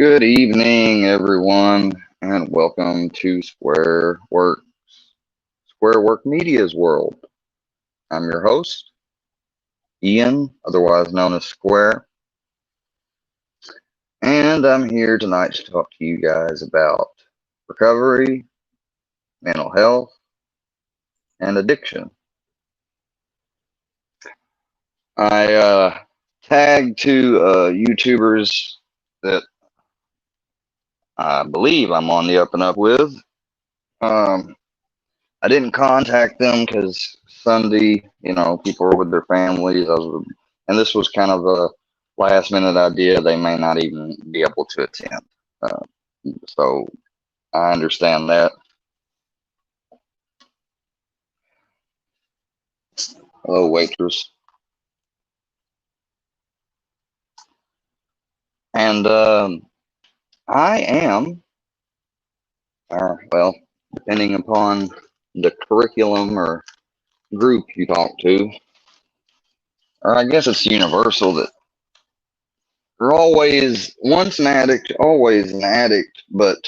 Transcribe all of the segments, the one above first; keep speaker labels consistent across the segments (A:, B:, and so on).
A: Good evening, everyone, and welcome to Square Work Media's world. I'm your host, Ian, otherwise known as Square, and I'm here tonight to talk to you guys about recovery, mental health, and addiction. I tagged two YouTubers that I believe I'm on the up and up with. Um, I didn't contact them because Sunday, people were with their families. And this was kind of a last minute idea. They may not even be able to attend. Uh, so I understand that. Hello, waitress. And I am, well, depending upon the curriculum or group you talk to, or I guess it's universal that you're always, once an addict, always an addict, but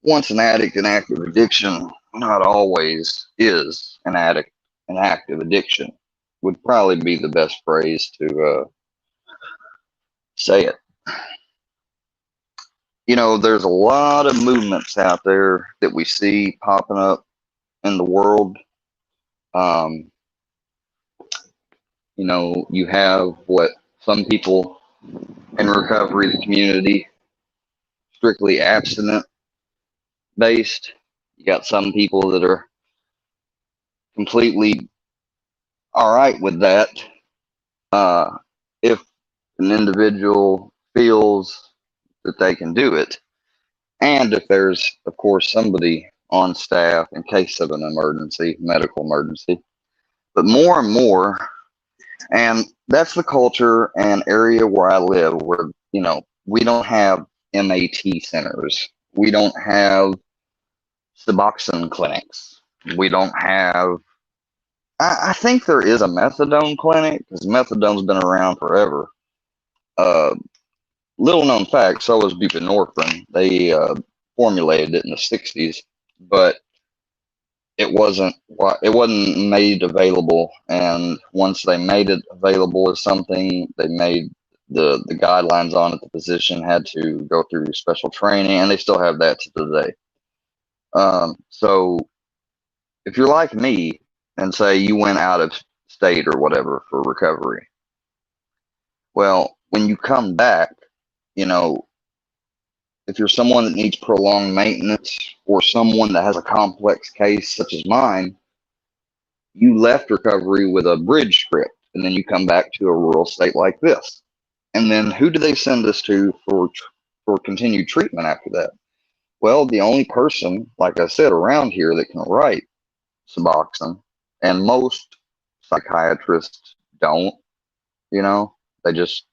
A: once an addict in active addiction, not always is an addict in active addiction, would probably be the best phrase to say it. There's a lot of movements out there that we see popping up in the world. Um, you have what some people in recovery, the community, strictly abstinent based. You got some people that are completely all right with that. If an individual feels that they can do it, and if there's, of course, somebody on staff in case of an emergency, medical emergency. But more and more, and that's the culture and area where I live, where, we don't have MAT centers. We don't have Suboxone clinics. We don't have, I think there is a methadone clinic because methadone's been around forever. Uh, Little known fact, so was buprenorphine. They formulated it in the 60s, but it wasn't made available. And once they made it available as something, they made the guidelines on it. The physician had to go through special training, and they still have that to today. So if you're like me and say you went out of state or whatever for recovery, well, when you come back, you know, if you're someone that needs prolonged maintenance or someone that has a complex case such as mine, you left recovery with a bridge script and then you come back to a rural state like this. And then who do they send us to for continued treatment after that? Well, the only person, like I said, around here that can write Suboxone, and most psychiatrists don't, they just,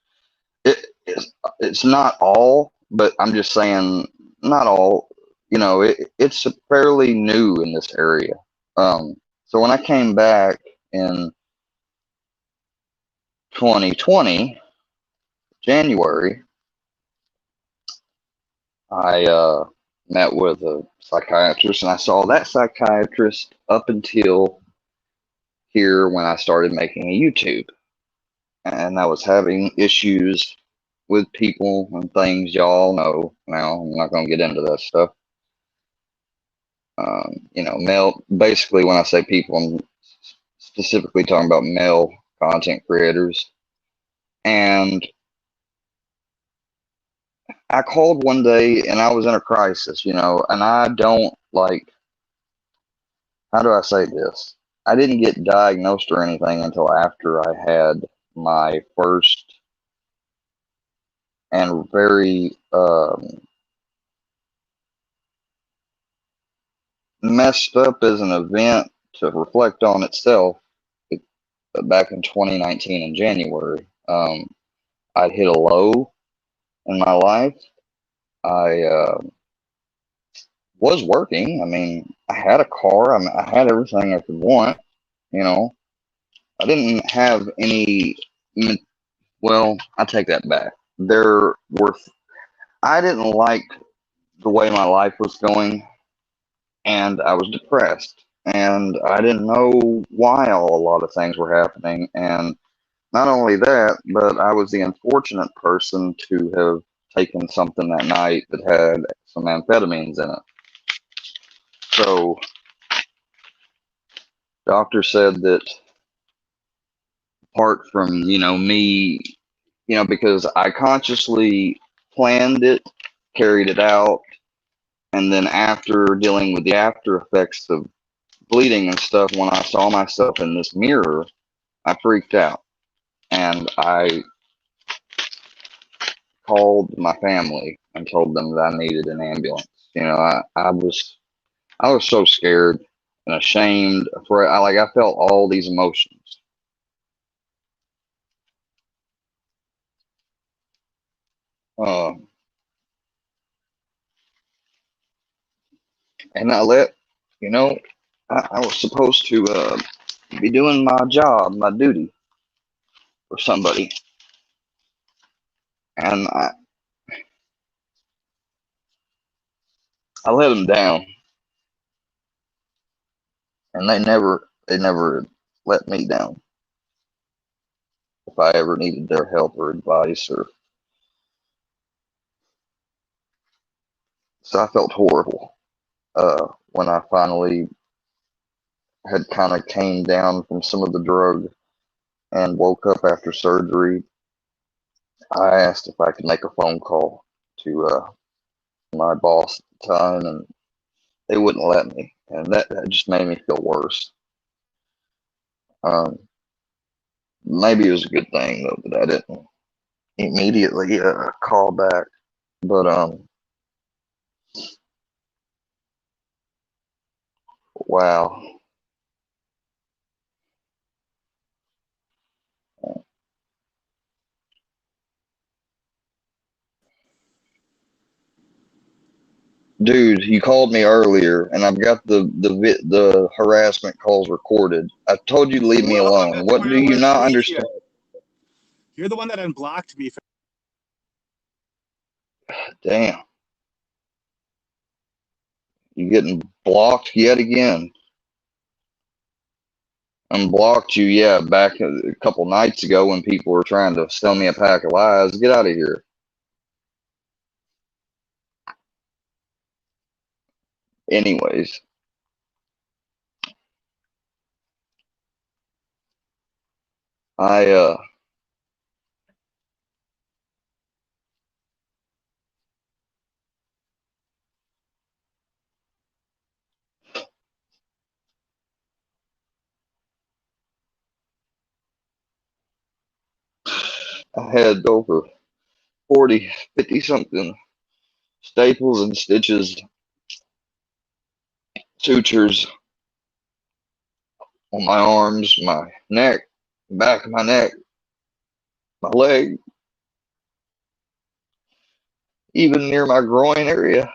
A: it's not all, but I'm just saying not all. It's fairly new in this area. So when I came back in 2020 January, I met with a psychiatrist, and I saw that psychiatrist up until here when I started making a YouTube, and I was having issues with people and things y'all know. Now I'm not going to get into that stuff. Male. Basically, when I say people, I'm specifically talking about male content creators. And I called one day, and I was in a crisis, and I don't like. How do I say this? I didn't get diagnosed or anything until after I had my first and very messed up as an event to reflect on itself. It, Back in 2019 in January, I'd hit a low in my life. I was working. I mean, I had a car. I had everything I could want. You know, I didn't have any. Well, I take that back. There were. I didn't like the way my life was going, and I was depressed, and I didn't know why a lot of things were happening. And not only that, but I was the unfortunate person to have taken something that night that had some amphetamines in it. So, doctor said that apart from, me, because I consciously planned it, carried it out, and then after dealing with the after effects of bleeding and stuff, when I saw myself in this mirror, I freaked out, and I called my family and told them that I needed an ambulance. I was so scared and ashamed, afraid. I felt all these emotions. Uh, and I let, you know, I was supposed to be doing my job, my duty for somebody, and I let them down, and they never let me down if I ever needed their help or advice. Or so I felt horrible when I finally had kind of came down from some of the drug and woke up after surgery. I asked if I could make a phone call to my boss at the time, and they wouldn't let me, and that just made me feel worse. Um, Maybe it was a good thing though that I didn't immediately call back. But wow, dude, you called me earlier, and I've got the harassment calls recorded. I told you to leave me
B: Well,
A: alone.
B: that's
A: What
B: why
A: do
B: I
A: you
B: want to
A: not
B: meet
A: understand?
B: you. You're the one that unblocked me.
A: Damn, you getting blocked yet again? Unblocked you, yeah, back a couple nights ago when people were trying to sell me a pack of lies. Get out of here. Anyways, I I had over 40, 50 something staples and stitches, sutures on my arms, my neck, back of my neck, my leg, even near my groin area.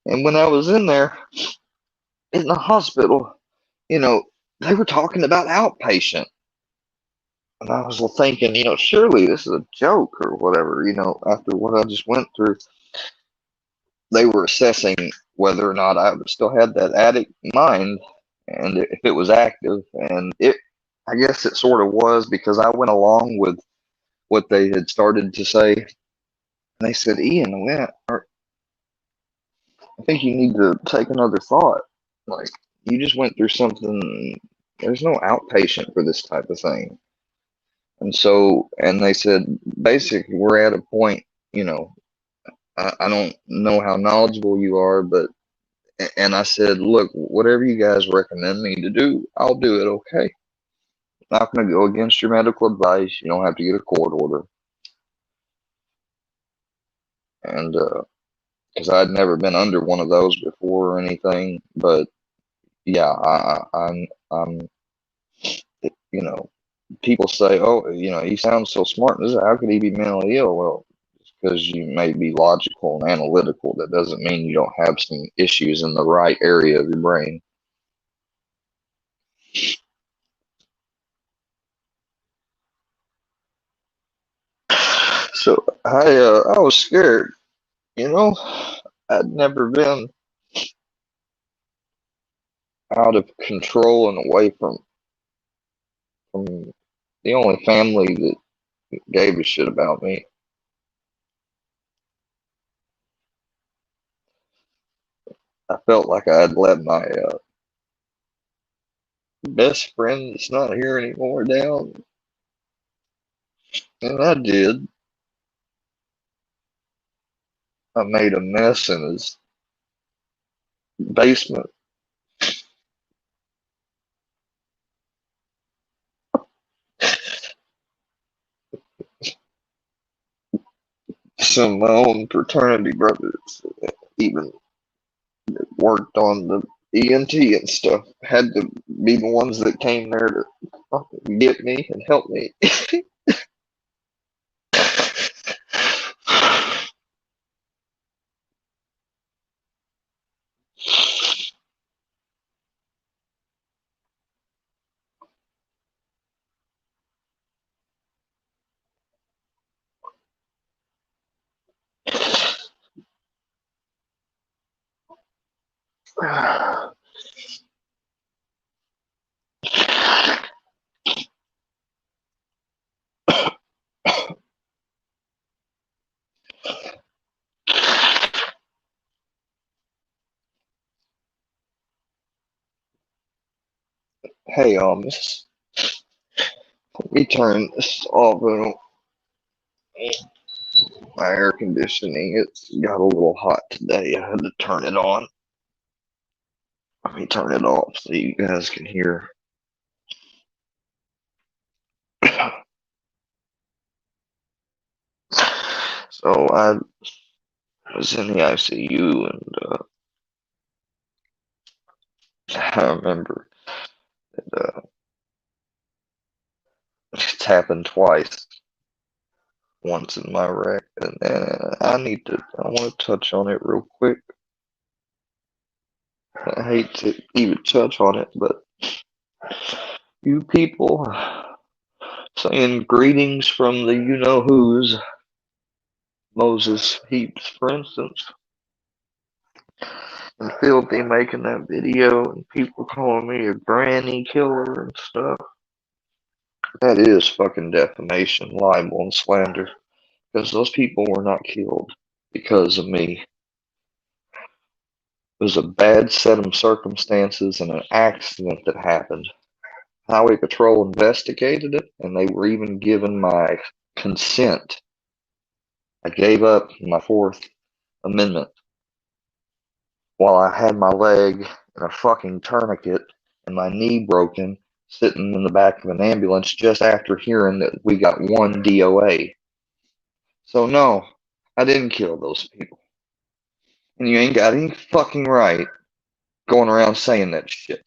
A: And when I was in there in the hospital, you know, they were talking about outpatient. And I was thinking, surely this is a joke or whatever, after what I just went through. They were assessing whether or not I still had that addict mind and if it was active. And I guess it sort of was, because I went along with what they had started to say. And they said, Ian, I think you need to take another thought. Like, you just went through something. There's no outpatient for this type of thing. And they said, basically, we're at a point, you know, I don't know how knowledgeable you are, but, and I said, look, whatever you guys recommend me to do, I'll do it, okay? I'm not going to go against your medical advice. You don't have to get a court order. And, because I'd never been under one of those before or anything, but yeah, I'm, you know, people say, oh, he sounds so smart. How could he be mentally ill? Well, because you may be logical and analytical, that doesn't mean you don't have some issues in the right area of your brain. So I was scared, you know. I'd never been out of control and away from the only family that gave a shit about me. I felt like I had let my best friend that's not here anymore down, and I did. I made a mess in his basement. Some of my own fraternity brothers even worked on the EMT and stuff had to be the ones that came there to fucking get me and help me. Hey, miss, let me turn this off. My air conditioning, it's got a little hot today. I had to turn it on. Let me turn it off so you guys can hear. So I was in the ICU, and I remember that it's happened twice. Once in my wreck, and I want to touch on it real quick. I hate to even touch on it, but you people saying greetings from the you know who's, Moses Heaps, for instance, and Filthy making that video, and people calling me a granny killer and stuff. That is fucking defamation, libel, and slander, because those people were not killed because of me. It was a bad set of circumstances and an accident that happened. Highway Patrol investigated it, and they were even given my consent. I gave up my Fourth Amendment while I had my leg in a fucking tourniquet and my knee broken, sitting in the back of an ambulance just after hearing that we got one DOA. So, no, I didn't kill those people. And you ain't got any fucking right going around saying that shit.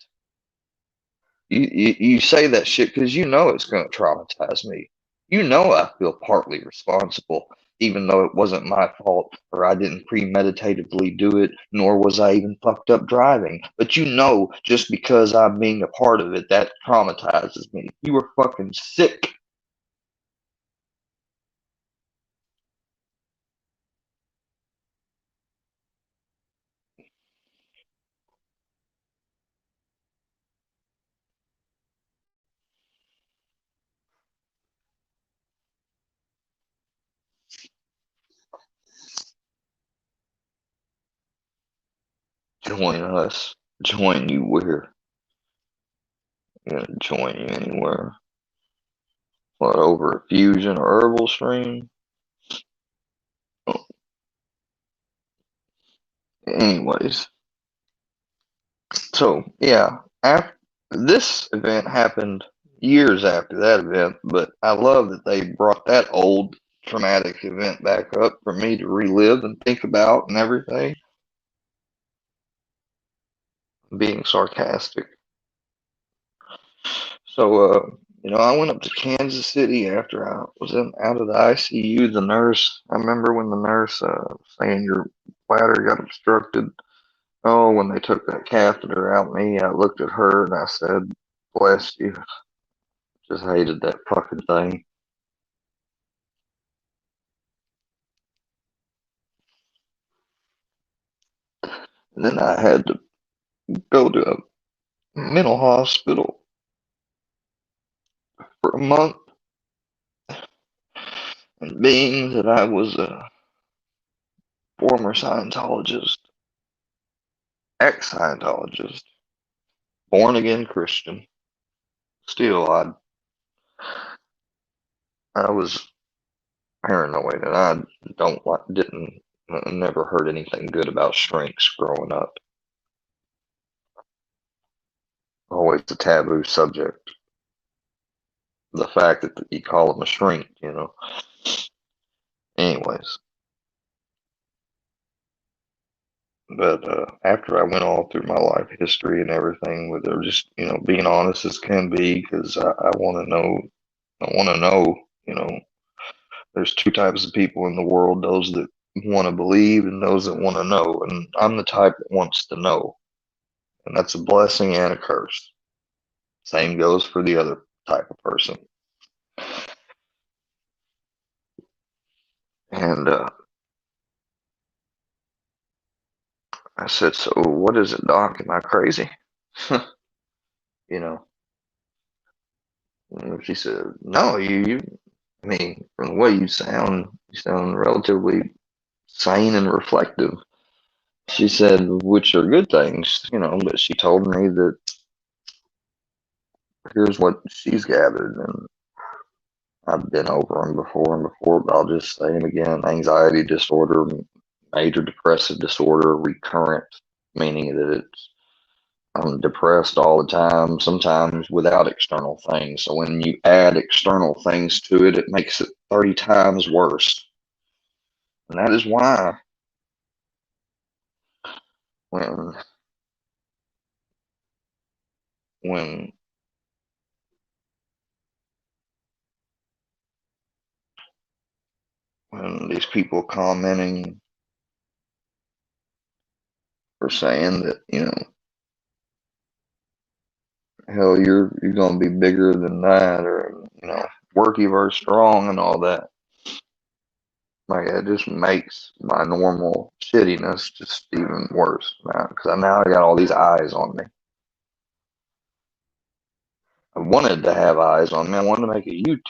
A: You say that shit because you know it's going to traumatize me. You know I feel partly responsible, even though it wasn't my fault or I didn't premeditatively do it, nor was I even fucked up driving. But you know, just because I'm being a part of it, that traumatizes me. You were fucking sick. Join us. Join you where? Join you anywhere. What, over a Fusion or Herbal stream? Oh, anyways. So yeah, after this event happened years after that event, but I love that they brought that old traumatic event back up for me to relive and think about and everything. I'm being sarcastic. So I went up to Kansas City after I was out of the ICU. The nurse, I remember when the nurse saying your bladder got obstructed. Oh, when they took that catheter out me, I looked at her and I said, "Bless you." Just hated that fucking thing. And then I had to go to a mental hospital for a month. And being that I was a former Scientologist, ex-Scientologist, born again Christian, still I was paranoid, and I don't like didn't never heard anything good about shrinks growing up. Always a taboo subject. The fact that you call them a shrink, you know. Anyways, but after I went all through my life history and everything, with her just being honest as can be, because I want to know. I want to know. You know, there's two types of people in the world: those that want to believe and those that want to know. And I'm the type that wants to know, and that's a blessing and a curse. Same goes for the other type of person. And I said, "So what is it, Doc? Am I crazy?" you know. And she said, "No, you. I mean, from the way you sound relatively sane and reflective." She said, "Which are good things, you know." But she told me that here's what she's gathered, and I've been over them before and before, but I'll just say them again: anxiety disorder, major depressive disorder, recurrent, meaning that I'm depressed all the time, sometimes without external things. So when you add external things to it, it makes it 30 times worse. And that is why when when when these people commenting or saying that, hell, you're gonna be bigger than that, or work you very strong and all that. Like, it just makes my normal shittiness just even worse, man. Because now I got all these eyes on me. I wanted to have eyes on me. I wanted to make a YouTube.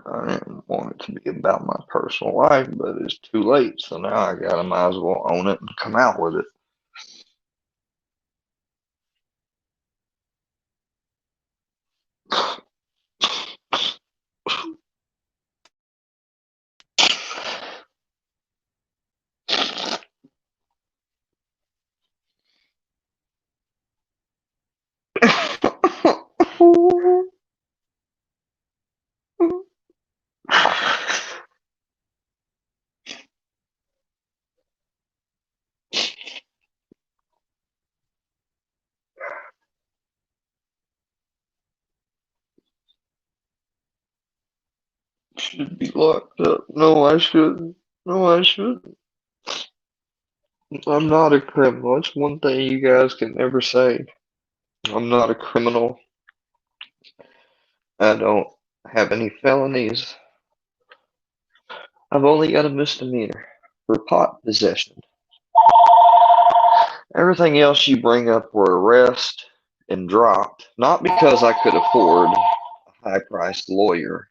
A: I didn't want it to be about my personal life, but it's too late. So now I might as well own it and come out with it. Should be locked up. No, I shouldn't. No, I shouldn't. I'm not a criminal. It's one thing you guys can never say. I'm not a criminal. I don't have any felonies. I've only got a misdemeanor for pot possession. Everything else you bring up were arrest and dropped, not because I could afford a high-priced lawyer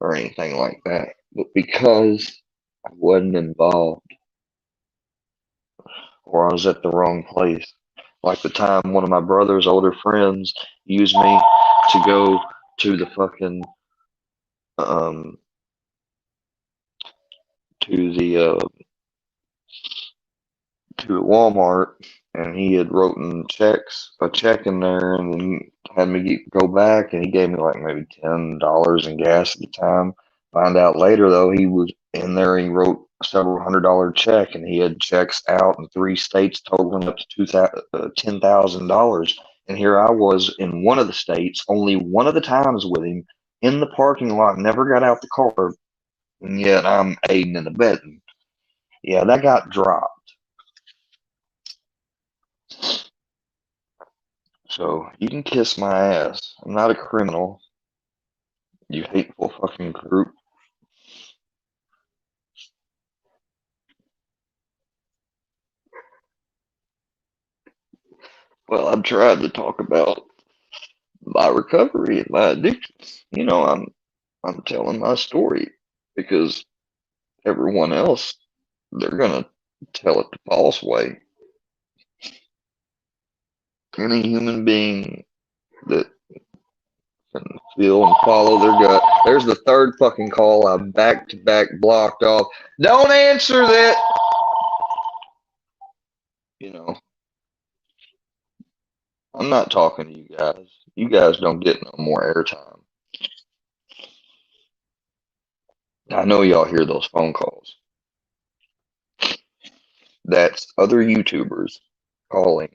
A: or anything like that, but because I wasn't involved or I was at the wrong place. Like the time one of my brother's older friends used me to go to the fucking um to the to Walmart, and he had written a check in there, and then had me go back, and he gave me like maybe $10 in gas at the time. Find out later though, he was in there and he wrote a several $100 check, and he had checks out in 3 states totaling up to $10,000. And here I was in one of the states, only one of the times with him in the parking lot, never got out the car, and yet I'm aiding and abetting. Yeah, that got dropped. So you can kiss my ass. I'm not a criminal, you hateful fucking group. Well, I've tried to talk about my recovery and my addictions. I'm telling my story because everyone else, they're gonna tell it the false way. Any human being that can feel and follow their gut. There's the third fucking call I've back to back blocked off. Don't answer that. You know, I'm not talking to you guys. You guys don't get no more airtime. I know y'all hear those phone calls. That's other YouTubers calling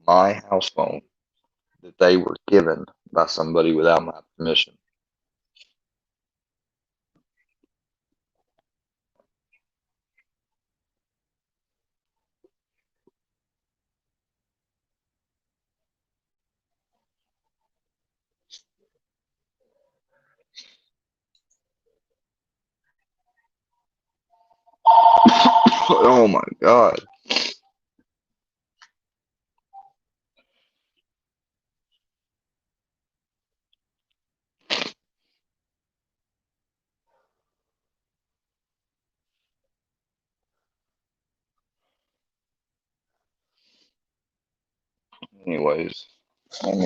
A: my house phone that they were given by somebody without my permission. Oh my God. Anyways, let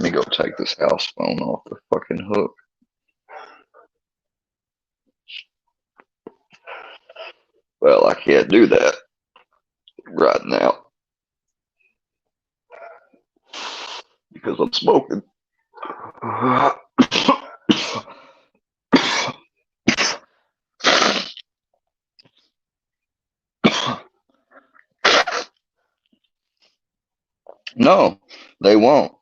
A: me go take this house phone off the fucking hook. Well, I can't do that right now because I'm smoking. No, they won't.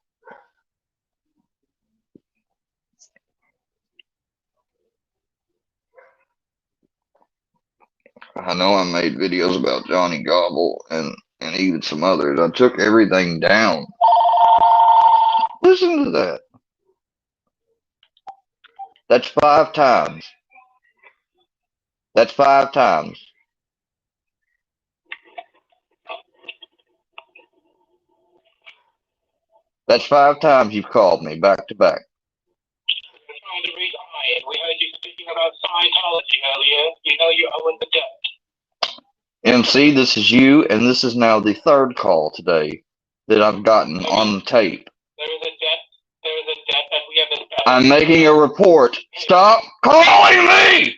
A: I know I made videos about Johnny Gobble and even some others. I took everything down. Listen to that. That's 5 times. That's 5 times. That's 5 times you've called me back to back.
C: We heard you speaking about Scientology earlier. You know you owe the debt.
A: MC, this is you, and this is now the third call today that I've gotten on tape.
C: There is a debt. There is a debt that we have established.
A: I'm making a report. Stop calling me!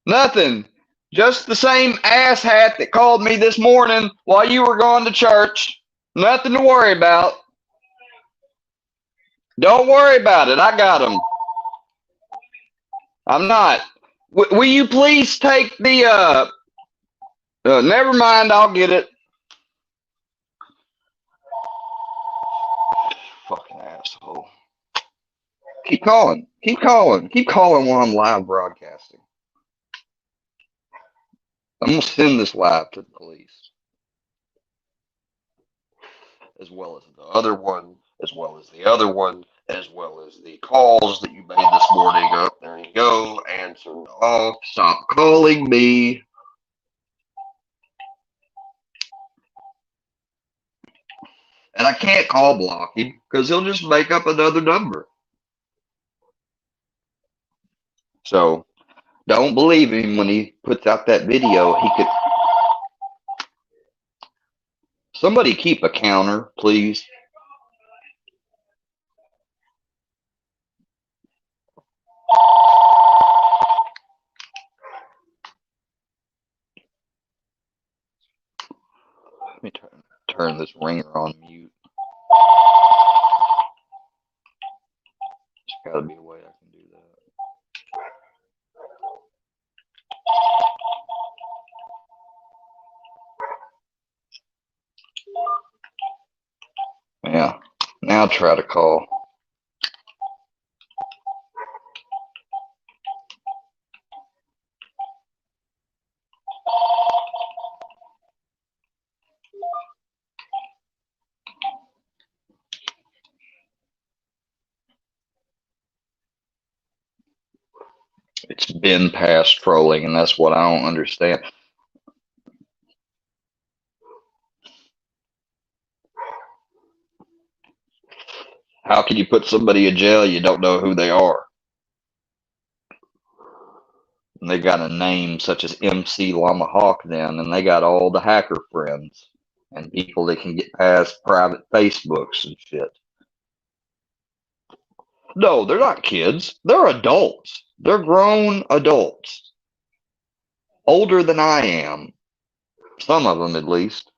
A: Nothing. Just the same asshat that called me this morning while you were going to church. Nothing to worry about. Don't worry about it. I got him. I'm not. Will you please take the, never mind, I'll get it. Fucking asshole. Keep calling. Keep calling. Keep calling while I'm live broadcasting. I'm going to send this live to the police. As well as the other one, as well as the other one, as well as the calls that you made this morning. Up there you go. Answer off. Stop calling me. And I can't call block him because he'll just make up another number. So don't believe him when he puts out that video. He could. Somebody keep a counter, please. Let me turn this ringer on mute. There's got to be a way I can do that. Yeah. Now try to call. It's been past trolling, and that's what I don't understand. How can you put somebody in jail you don't know who they are? And they got a name such as MC Llama Hawk then, and they got all the hacker friends and people that can get past private Facebooks and shit. No, they're not kids. They're adults. They're grown adults. Older than I am. Some of them, at least.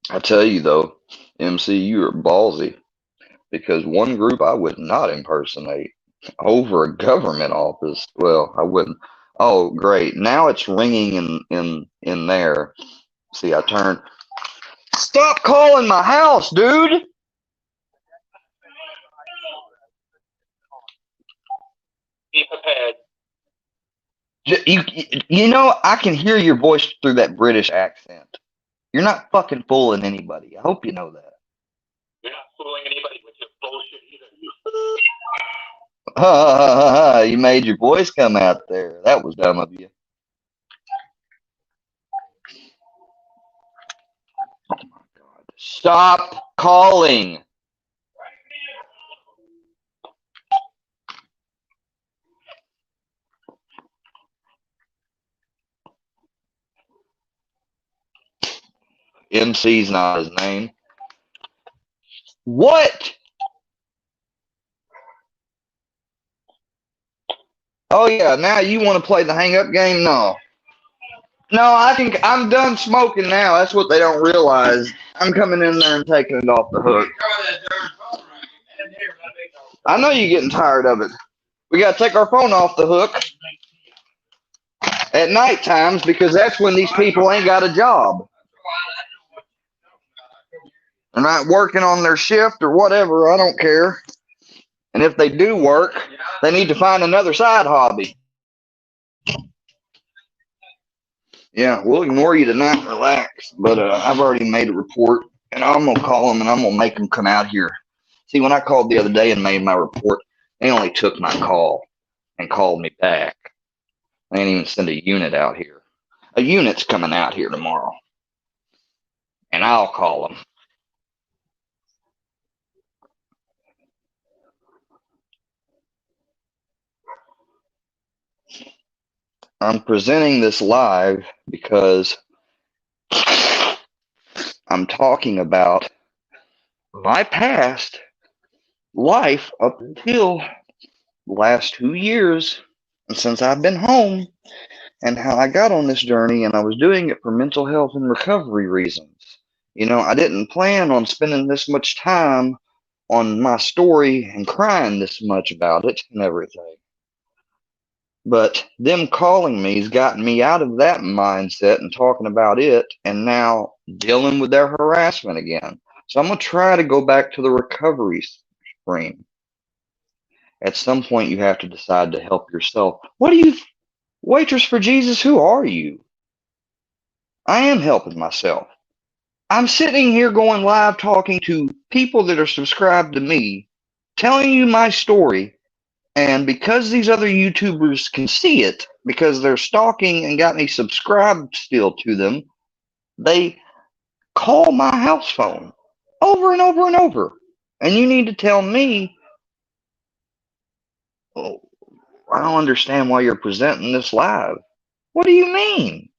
A: I tell you, though, MC, you are ballsy. Because one group I would not impersonate over a government office. Well, I wouldn't. Oh, great. Now it's ringing in there. See, I turned. Stop calling my house, dude.
C: Be prepared.
A: You know, I can hear your voice through that British accent. You're not fucking fooling anybody. I hope you know that.
C: You're not fooling anybody with your bullshit either.
A: You made your voice come out there. That was dumb of you. Oh my God. Stop calling. MC's not his name. What? Oh yeah, now you want to play the hang up game? No. No, I'm done smoking now. That's what they don't realize. I'm coming in there and taking it off the hook. I know you're getting tired of it. We got to take our phone off the hook at night times because that's when these people ain't got a job. They're not working on their shift or whatever. I don't care. And if they do work, they need to find another side hobby. Yeah, we'll ignore you tonight and relax. But I've already made a report, and I'm going to call them, and I'm going to make them come out here. See, when I called the other day and made my report, they only took my call and called me back. They didn't even send a unit out here. A unit's coming out here tomorrow, and I'll call them. I'm presenting this live because I'm talking about my past life up until the last 2 years since I've been home and how I got on this journey, and I was doing it for mental health and recovery reasons. You know, I didn't plan on spending this much time on my story and crying this much about it and everything. But them calling me has gotten me out of that mindset and talking about it and now dealing with their harassment again. So I'm going to try to go back to the recovery stream. At some point, you have to decide to help yourself. What are you, Waitress for Jesus? Who are you? I am helping myself. I'm sitting here going live talking to people that are subscribed to me, telling you my story. And because these other YouTubers can see it, because they're stalking and got me subscribed still to them, they call my house phone over and over and over. And you need to tell me, oh, I don't understand why you're presenting this live. What do you mean?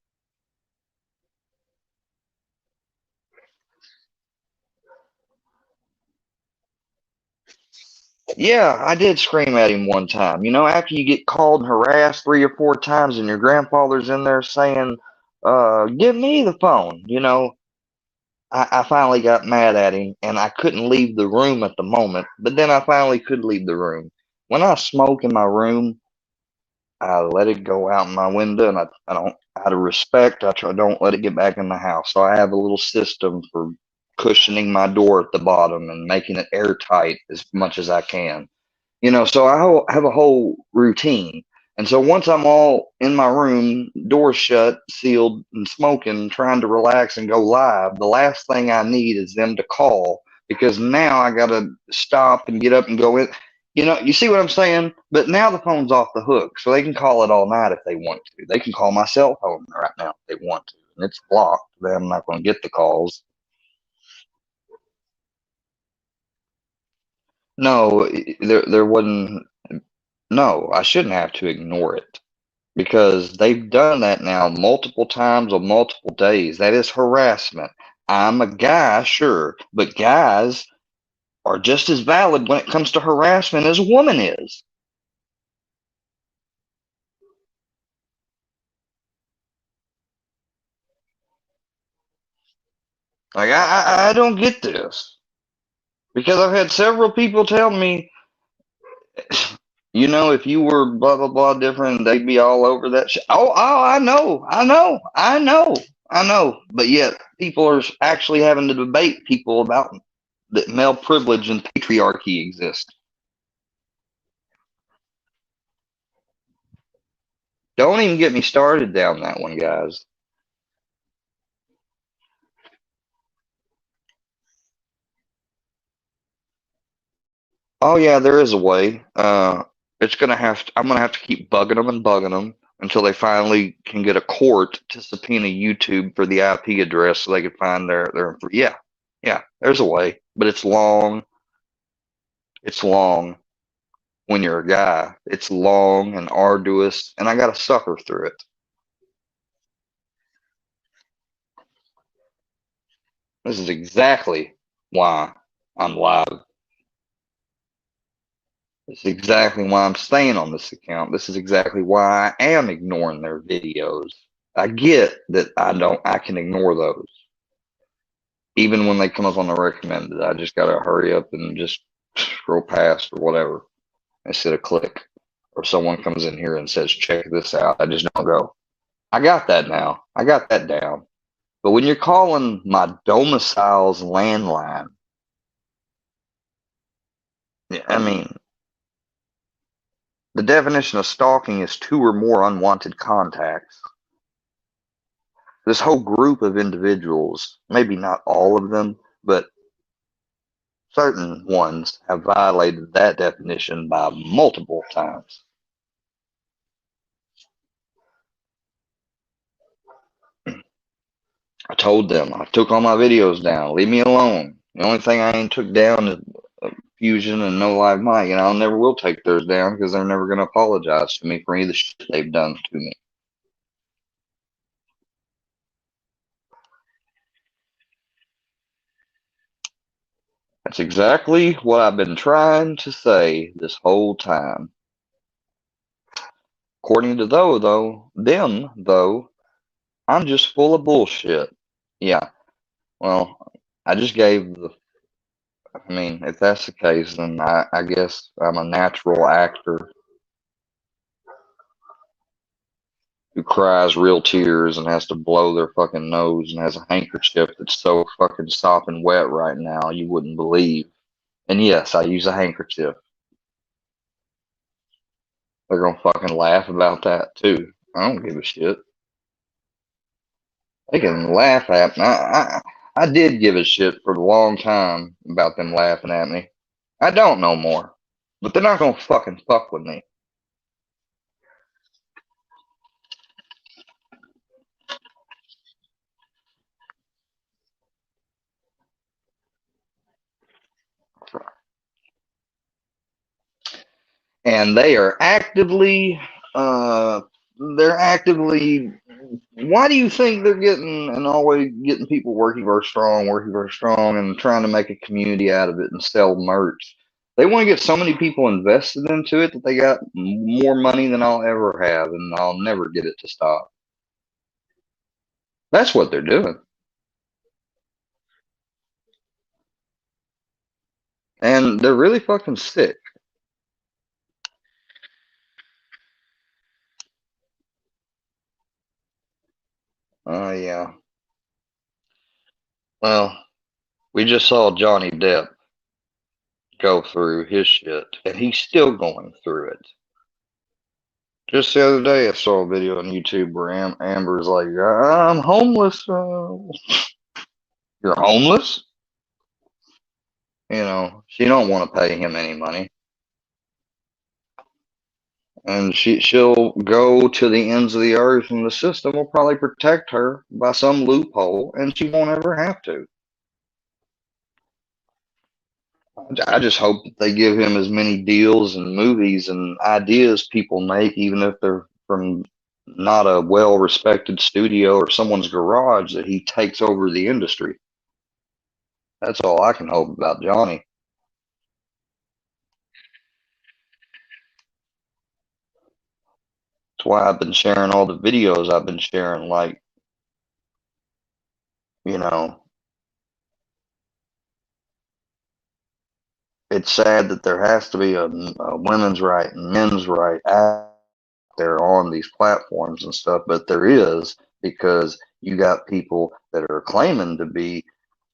A: Yeah, I did scream at him one time. You know, after you get called and harassed 3 or 4 times and your grandfather's in there saying, give me the phone, you know, I finally got mad at him and I couldn't leave the room at the moment, but then I finally could leave the room. When I smoke in my room, I let it go out in my window, and I don't, out of respect, don't let it get back in the house. So I have a little system for cushioning my door at the bottom and making it airtight as much as I can. You know, so I have a whole routine. And so once I'm all in my room, doors shut, sealed, and smoking, trying to relax and go live, the last thing I need is them to call, because now I got to stop and get up and go in. You know, you see what I'm saying? But now the phone's off the hook, so they can call it all night if they want to. They can call my cell phone right now if they want to, and it's blocked. Then I'm not going to get the calls. No, there wasn't. No, I shouldn't have to ignore it, because they've done that now multiple times on multiple days. That is harassment. I'm a guy, sure, but guys are just as valid when it comes to harassment as a woman is. Like, I don't get this, because I've had several people tell me, you know, if you were blah blah blah different, they'd be all over that shit. Oh, I know. But yet, people are actually having to debate people about that male privilege and patriarchy exist. Don't even get me started down that one, guys. Oh yeah, there is a way. It's gonna have to, I'm gonna have to keep bugging them until they finally can get a court to subpoena YouTube for the IP address so they can find their. Yeah, yeah. There's a way, but it's long. It's long when you're a guy. It's long and arduous, and I gotta suffer through it. This is exactly why I'm live. This is exactly why I'm staying on this account. This is exactly why I am ignoring their videos. I get that I can ignore those. Even when they come up on the recommended, I just gotta hurry up and just scroll past or whatever instead of click. Or someone comes in here and says, check this out. I just don't go. I got that now. I got that down. But when you're calling my domicile's landline, I mean, the definition of stalking is 2 or more unwanted contacts. This whole group of individuals, maybe not all of them, but certain ones have violated that definition by multiple times. I told them, I took all my videos down. Leave me alone. The only thing I ain't took down is Fusion and No Live Mike, and I never will take theirs down because they're never going to apologize to me for any of the shit they've done to me. That's exactly what I've been trying to say this whole time. According to them, I'm just full of bullshit. Yeah. Well, I just gave the. I mean, if that's the case, then I guess I'm a natural actor who cries real tears and has to blow their fucking nose and has a handkerchief that's so fucking sopping wet right now you wouldn't believe. And yes, I use a handkerchief. They're gonna fucking laugh about that too. I don't give a shit. They can laugh at me. I did give a shit for a long time about them laughing at me. I don't no more. But they're not gonna fucking fuck with me. And they are actively they're actively why do you think they're getting and always getting people working very strong and trying to make a community out of it and sell merch? They want to get so many people invested into it that they got more money than I'll ever have, and I'll never get it to stop. That's what they're doing. And they're really fucking sick. Yeah. Well, we just saw Johnny Depp go through his shit, and he's still going through it. Just the other day, I saw a video on YouTube where Amber's like, "I'm homeless." You're homeless? She don't want to pay him any money, and she'll go to the ends of the earth, and the system will probably protect her by some loophole, and she won't ever have to. I just hope that they give him as many deals and movies and ideas people make, even if they're from not a well-respected studio or someone's garage, that he takes over the industry. That's all I can hope about Johnny. That's why I've been sharing all the videos I've been sharing, like, you know, it's sad that there has to be a women's right and men's right out there on these platforms and stuff, but there is, because you got people that are claiming to be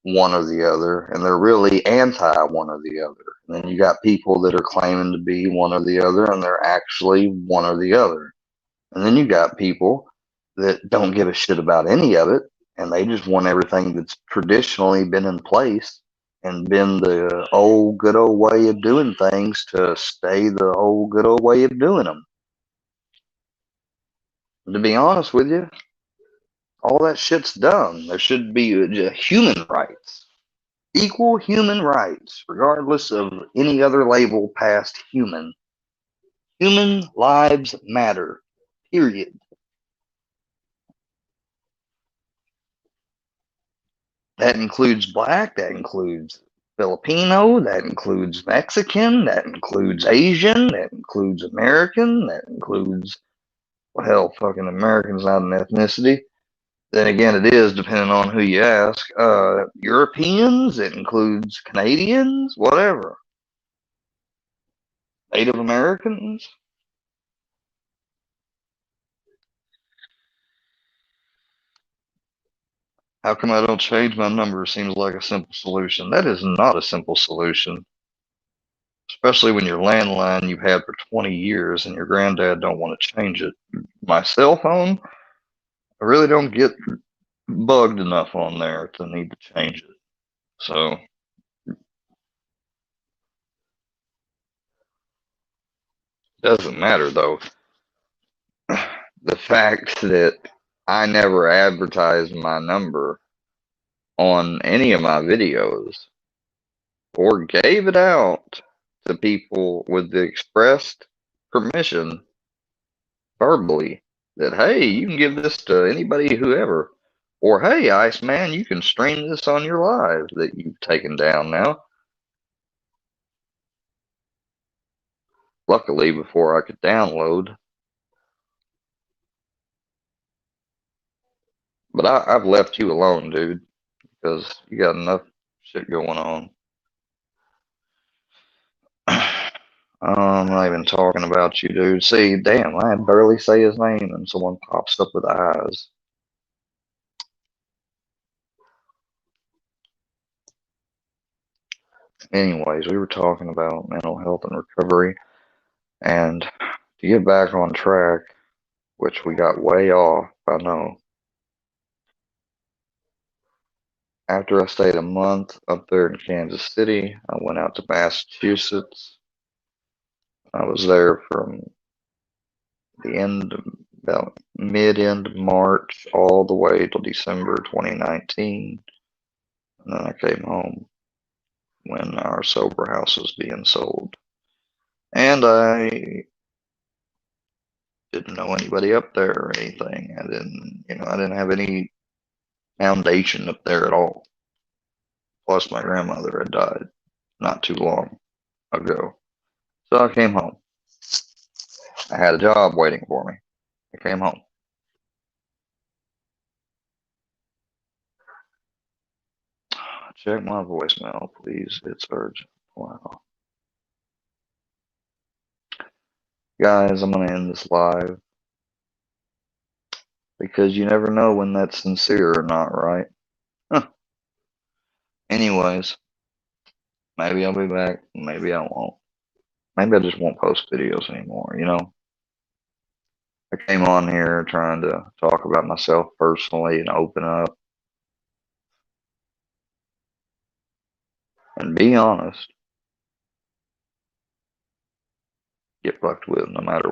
A: one or the other, and they're really anti one or the other. And then you got people that are claiming to be one or the other, and they're actually one or the other. And then you got people that don't give a shit about any of it, and they just want everything that's traditionally been in place and been the old good old way of doing things to stay the old good old way of doing them. To be honest with you, all that shit's dumb. There should be human rights, equal human rights, regardless of any other label past human. Human lives matter, period. That includes black, that includes Filipino, that includes Mexican, that includes Asian, that includes American, that includes, well, hell, fucking American's not an ethnicity. Then again, it is, depending on who you ask. Europeans, it includes Canadians, whatever. Native Americans. How come I don't change my number? Seems like a simple solution. That is not a simple solution, especially when your landline you've had for 20 years and your granddad don't want to change it. My cell phone, I really don't get bugged enough on there to need to change it. So doesn't matter though. The fact that I never advertised my number on any of my videos or gave it out to people with the expressed permission verbally that, hey, you can give this to anybody, whoever, or hey, Iceman, you can stream this on your live that you've taken down now. Luckily, before I could download. But I've left you alone, dude, because you got enough shit going on. I'm not even talking about you, dude. See, damn, I barely say his name and someone pops up with eyes. Anyways, we were talking about mental health and recovery, and to get back on track, which we got way off, I know. After I stayed a month up there in Kansas City, I went out to Massachusetts. I was there from the end, about mid-end of March, all the way till December 2019. And then I came home when our sober house was being sold. And I didn't know anybody up there or anything. I didn't have any foundation up there at all. Plus my grandmother had died not too long ago. So I came home. I had a job waiting for me. I came home. Check my voicemail, please. It's urgent. Wow. Guys, I'm going to end this live because you never know when that's sincere or not, right? Huh. Anyways, maybe I'll be back. Maybe I won't. Maybe I just won't post videos anymore, you know? I came on here trying to talk about myself personally and open up and be honest. Get fucked with no matter